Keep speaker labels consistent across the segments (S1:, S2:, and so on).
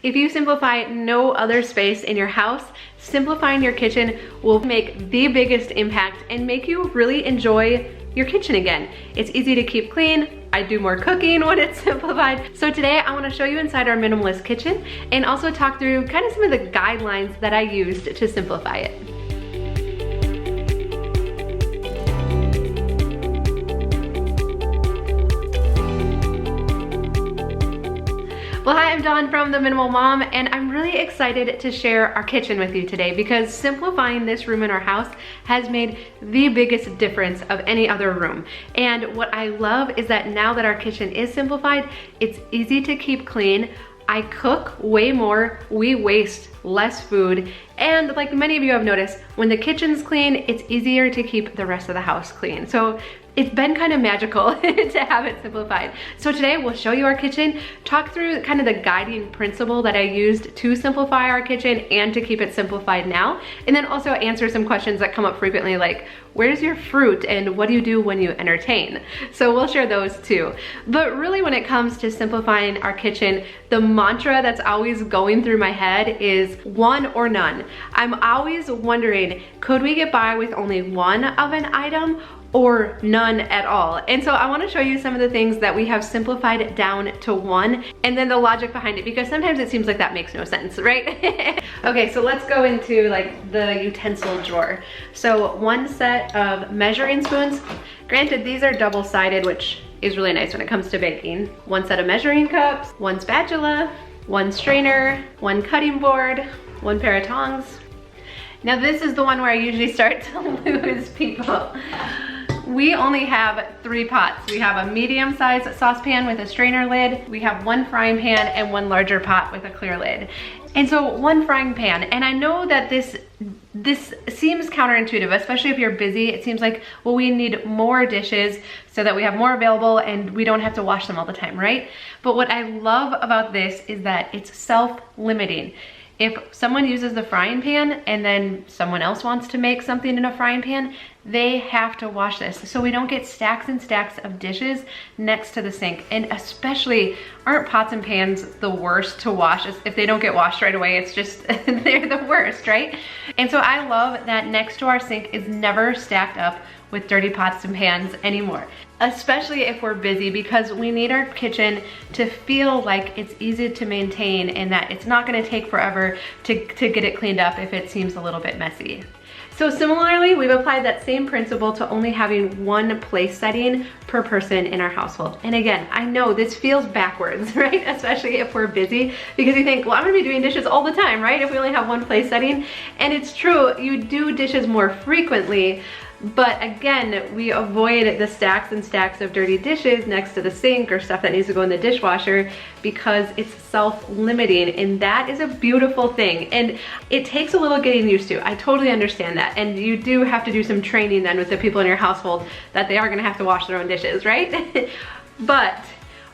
S1: If you simplify no other space in your house, simplifying your kitchen will make the biggest impact and make you really enjoy your kitchen again. It's easy to keep clean. I do more cooking when it's simplified. So today I want to show you inside our minimalist kitchen and also talk through kind of some of the guidelines that I used to simplify it. Well, hi, I'm Dawn from The Minimal Mom, and I'm really excited to share our kitchen with you today because simplifying this room in our house has made the biggest difference of any other room. And what I love is that now that our kitchen is simplified, it's easy to keep clean. I cook way more, we waste less food, and like many of you have noticed, when the kitchen's clean, it's easier to keep the rest of the house clean. So it's been kind of magical to have it simplified. So today we'll show you our kitchen, talk through kind of the guiding principle that I used to simplify our kitchen and to keep it simplified now, and then also answer some questions that come up frequently like, where's your fruit and what do you do when you entertain? So we'll share those too. But really when it comes to simplifying our kitchen, the mantra that's always going through my head is one or none. I'm always wondering, could we get by with only one of an item or none at all? And so I want to show you some of the things that we have simplified down to one and then the logic behind it, because sometimes it seems like that makes no sense, right? Okay, so let's go into like the utensil drawer. So one set of measuring spoons. Granted, these are double-sided, which is really nice when it comes to baking. One set of measuring cups, one spatula, one strainer, one cutting board, one pair of tongs. Now this is the one where I usually start to lose people. We only have 3 pots. We have a medium-sized saucepan with a strainer lid. We have one frying pan and one larger pot with a clear lid. And so one frying pan, and I know that this seems counterintuitive, especially if you're busy. It seems like, well, we need more dishes so that we have more available and we don't have to wash them all the time, right? But what I love about this is that it's self-limiting. If someone uses the frying pan and then someone else wants to make something in a frying pan, they have to wash this. So we don't get stacks and stacks of dishes next to the sink. And especially, aren't pots and pans the worst to wash? If they don't get washed right away, it's just, they're the worst, right? And so I love that next to our sink is never stacked up with dirty pots and pans anymore. Especially if we're busy, because we need our kitchen to feel like it's easy to maintain and that it's not gonna take forever to get it cleaned up if it seems a little bit messy. So similarly, we've applied that same principle to only having one place setting per person in our household. And again, I know this feels backwards, right? Especially if we're busy, because you think, well, I'm gonna be doing dishes all the time, right? If we only have one place setting. And it's true, you do dishes more frequently, but again, we avoid the stacks and stacks of dirty dishes next to the sink or stuff that needs to go in the dishwasher because it's self-limiting, and that is a beautiful thing. And it takes a little getting used to. I totally understand that. And you do have to do some training then with the people in your household that they are gonna have to wash their own dishes, right? But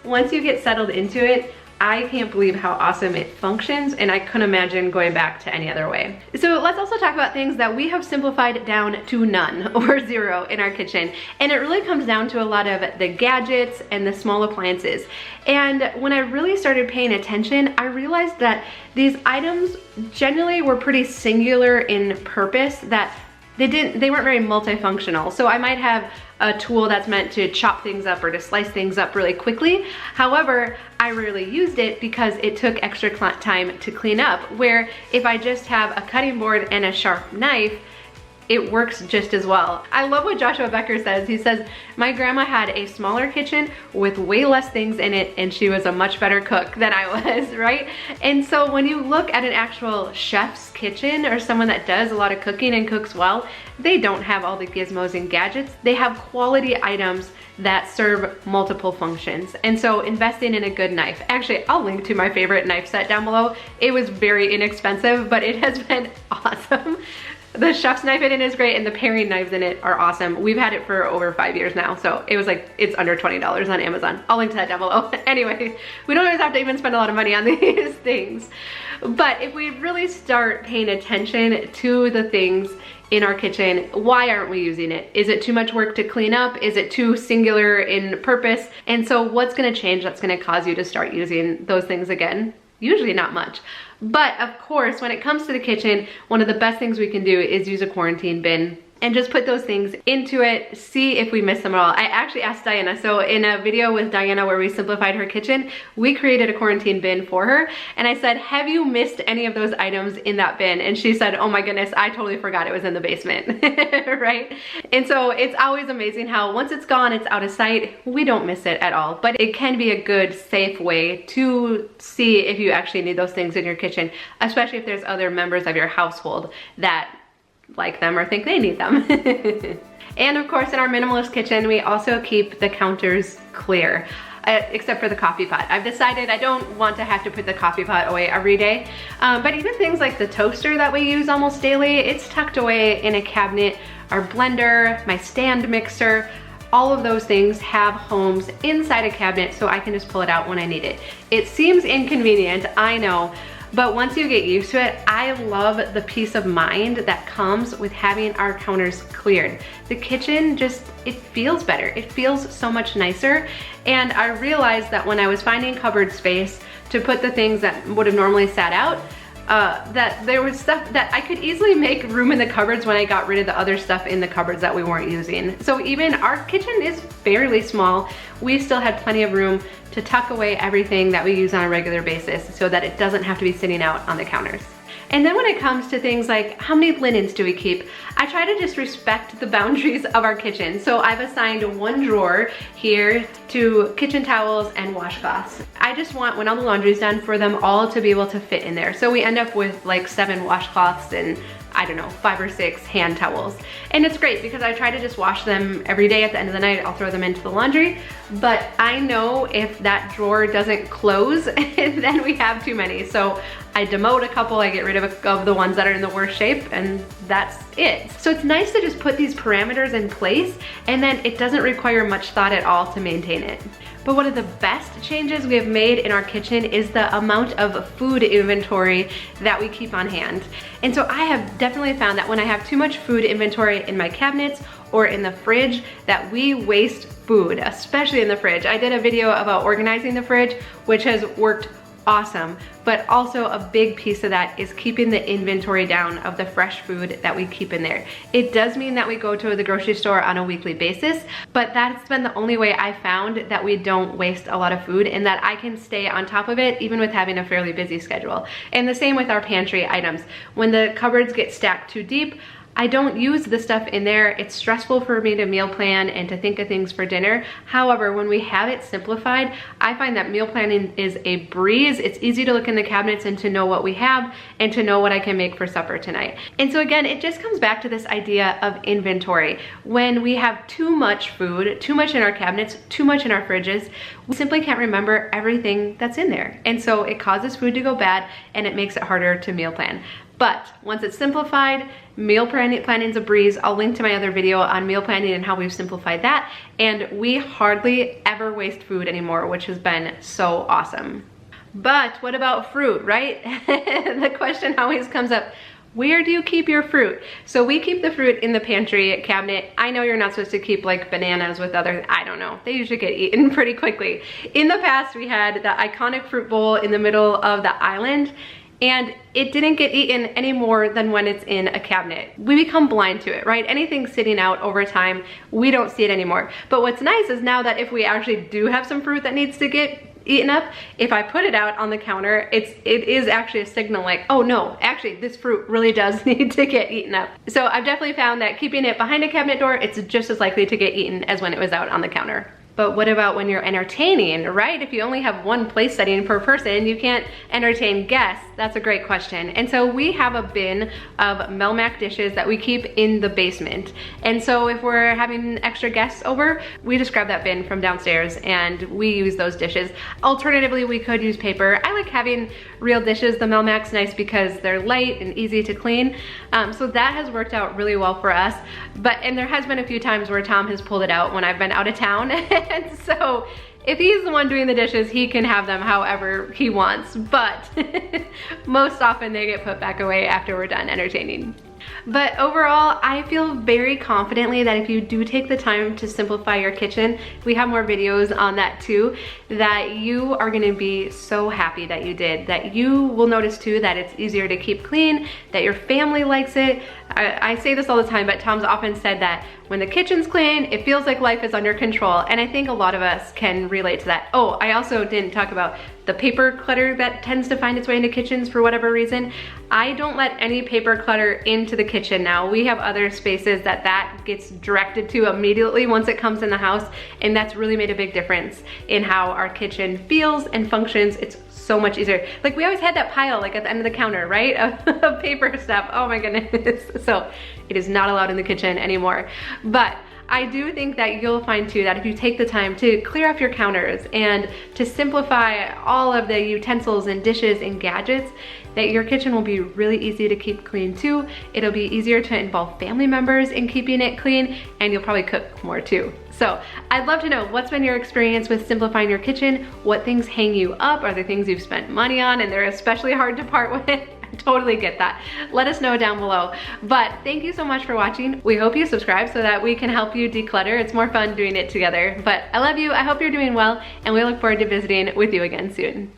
S1: once you get settled into it, I can't believe how awesome it functions, and I couldn't imagine going back to any other way. So let's also talk about things that we have simplified down to none or 0 in our kitchen. And it really comes down to a lot of the gadgets and the small appliances. And when I really started paying attention, I realized that these items generally were pretty singular in purpose, that they weren't very multifunctional. So I might have a tool that's meant to chop things up or to slice things up really quickly. However, I rarely used it because it took extra time to clean up, where if I just have a cutting board and a sharp knife, it works just as well. I love what Joshua Becker says. He says, my grandma had a smaller kitchen with way less things in it, and she was a much better cook than I was, right? And so when you look at an actual chef's kitchen or someone that does a lot of cooking and cooks well, they don't have all the gizmos and gadgets. They have quality items that serve multiple functions. And so investing in a good knife. Actually, I'll link to my favorite knife set down below. It was very inexpensive, but it has been awesome. The chef's knife in it is great, and the paring knives in it are awesome. We've had it for over 5 years now, so it was like, it's under $20 on Amazon. I'll link to that down below. Anyway, we don't always have to even spend a lot of money on these things. But if we really start paying attention to the things in our kitchen, why aren't we using it? Is it too much work to clean up? Is it too singular in purpose? And so what's gonna change that's gonna cause you to start using those things again? usually not much. But of course, when it comes to the kitchen, one of the best things we can do is use a quarantine bin and just put those things into it, see if we miss them at all. I actually asked Diana, so in a video with Diana where we simplified her kitchen, we created a quarantine bin for her, and I said, have you missed any of those items in that bin? And she said, oh my goodness, I totally forgot it was in the basement, right? And so it's always amazing how once it's gone, it's out of sight, we don't miss it at all. But it can be a good, safe way to see if you actually need those things in your kitchen, especially if there's other members of your household that like them or think they need them. And of course, in our minimalist kitchen, we also keep the counters clear, except for the coffee pot. I've decided I don't want to have to put the coffee pot away every day, but even things like the toaster that we use almost daily, it's tucked away in a cabinet. Our blender, my stand mixer, all of those things have homes inside a cabinet so I can just pull it out when I need it. It seems inconvenient, I know, but once you get used to it, I love the peace of mind that comes with having our counters cleared. The kitchen just, it feels better. It feels so much nicer. And I realized that when I was finding cupboard space to put the things that would have normally sat out, that there was stuff that I could easily make room in the cupboards when I got rid of the other stuff in the cupboards that we weren't using. So even our kitchen is fairly small, we still had plenty of room to tuck away everything that we use on a regular basis so that it doesn't have to be sitting out on the counters. And then when it comes to things like how many linens do we keep, I try to just respect the boundaries of our kitchen. So I've assigned one drawer here to kitchen towels and washcloths. I just want, when all the laundry's done, for them all to be able to fit in there. So we end up with like 7 washcloths and I don't know, 5 or 6 hand towels. And it's great because I try to just wash them every day. At the end of the night, I'll throw them into the laundry. But I know if that drawer doesn't close, then we have too many. So I demote a couple, I get rid of the ones that are in the worst shape, and that's it. So it's nice to just put these parameters in place, and then it doesn't require much thought at all to maintain it. But one of the best changes we have made in our kitchen is the amount of food inventory that we keep on hand. And so I have definitely found that when I have too much food inventory in my cabinets or in the fridge, that we waste food, especially in the fridge. I did a video about organizing the fridge, which has worked awesome, but also a big piece of that is keeping the inventory down of the fresh food that we keep in there. It does mean that we go to the grocery store on a weekly basis, but that's been the only way I found that we don't waste a lot of food and that I can stay on top of it even with having a fairly busy schedule. And the same with our pantry items. When the cupboards get stacked too deep, I don't use the stuff in there. It's stressful for me to meal plan and to think of things for dinner. However, when we have it simplified, I find that meal planning is a breeze. It's easy to look in the cabinets and to know what we have and to know what I can make for supper tonight. And so again, it just comes back to this idea of inventory. When we have too much food, too much in our cabinets, too much in our fridges, we simply can't remember everything that's in there. And so it causes food to go bad and it makes it harder to meal plan. But once it's simplified, meal planning is a breeze. I'll link to my other video on meal planning and how we've simplified that. And we hardly ever waste food anymore, which has been so awesome. But what about fruit, right? The question always comes up, where do you keep your fruit? So we keep the fruit in the pantry cabinet. I know you're not supposed to keep like bananas with other, I don't know. They usually get eaten pretty quickly. In the past, we had the iconic fruit bowl in the middle of the island, and it didn't get eaten any more than when it's in a cabinet. We become blind to it, right? Anything sitting out over time, we don't see it anymore. But what's nice is now that if we actually do have some fruit that needs to get eaten up, if I put it out on the counter, it is actually a signal like, oh no, actually this fruit really does need to get eaten up. So I've definitely found that keeping it behind a cabinet door, it's just as likely to get eaten as when it was out on the counter. But what about when you're entertaining, right? If you only have one place setting per person, you can't entertain guests. That's a great question. And so we have a bin of Melmac dishes that we keep in the basement. And so if we're having extra guests over, we just grab that bin from downstairs and we use those dishes. Alternatively, we could use paper. I like having real dishes. The Melmac's nice because they're light and easy to clean. So that has worked out really well for us. And there has been a few times where Tom has pulled it out when I've been out of town. And so if he's the one doing the dishes, he can have them however he wants, but most often they get put back away after we're done entertaining. But overall, I feel very confidently that if you do take the time to simplify your kitchen, we have more videos on that too, that you are gonna be so happy that you did, that you will notice too that it's easier to keep clean, that your family likes it. I say this all the time, but Tom's often said that when the kitchen's clean, it feels like life is under control. And I think a lot of us can relate to that. Oh, I also didn't talk about the paper clutter that tends to find its way into kitchens for whatever reason. I don't let any paper clutter into the kitchen now. We have other spaces that gets directed to immediately once it comes in the house, and that's really made a big difference in how our kitchen feels and functions. It's so much easier. Like, we always had that pile like at the end of the counter, right? Of paper stuff. Oh my goodness. So it is not allowed in the kitchen anymore. But I do think that you'll find too that if you take the time to clear off your counters and to simplify all of the utensils and dishes and gadgets, that your kitchen will be really easy to keep clean too. It'll be easier to involve family members in keeping it clean, and you'll probably cook more too. So I'd love to know, what's been your experience with simplifying your kitchen? What things hang you up? Are there things you've spent money on and they're especially hard to part with? I totally get that. Let us know down below. But thank you so much for watching. We hope you subscribe so that we can help you declutter. It's more fun doing it together. But I love you. I hope you're doing well, and we look forward to visiting with you again soon.